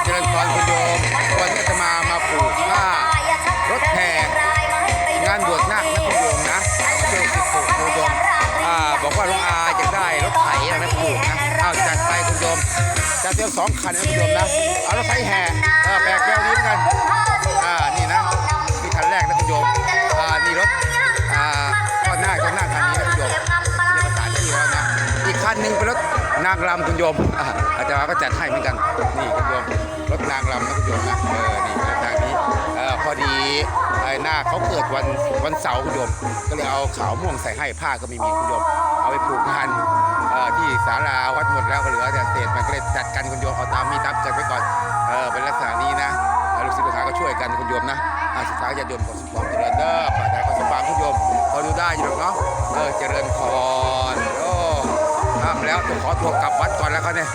เจริญพรคุณโยมวันนี้จะมาปลูกผ้ารถแห่งานบวชนาคนะคุณโยมนะเชื่อสิบหกคุณโยมบอกว่าลุงอาอยากได้รถไถนะปลูกนะจัดไปคุณโยมจะเตรียม2 คันนะคุณโยมนะเอารถไถแห่แบกแก้วนี้เหมือนกันนี่นะนี่คันแรกนะคุณโยมนี่รถก็น่าคันนี้นะคุณโยมเรียกภาษาที่แล้วนะอีกคันหนึ่งเป็นรถนางรำคุณโยมอาจารย์ก็จัดให้เหมือนกันนี่คุณโยมรถนางรำนะคุณโยมนะนี่ทางนี้พอดีหน้าเขาเกิดวันเสาร์คุณโยมก็เลยเอาขาวม่วงใส่ให้ผ้าก็ไม่มีคุณโยมเอาไปปลูกงานที่ศาลาวัดหมดแล้วก็เหลือแต่เศษมันก็เลยจัดกันคุณโยมเอาตามจัดไปก่อนเป็นลักษณะนี้นะลูกศิษย์ลูกหาก็ช่วยกันคุณโยมนะสุดท้ายญาติโยมขอสุขความเจริญเด้อป่าได้ขอสมบัติคุณโยมเขาดูได้อยู่หรอกเนาะเจริญพรทำแล้วจะขอตัวกลับวัดก่อนแล้วเขาเนี่ย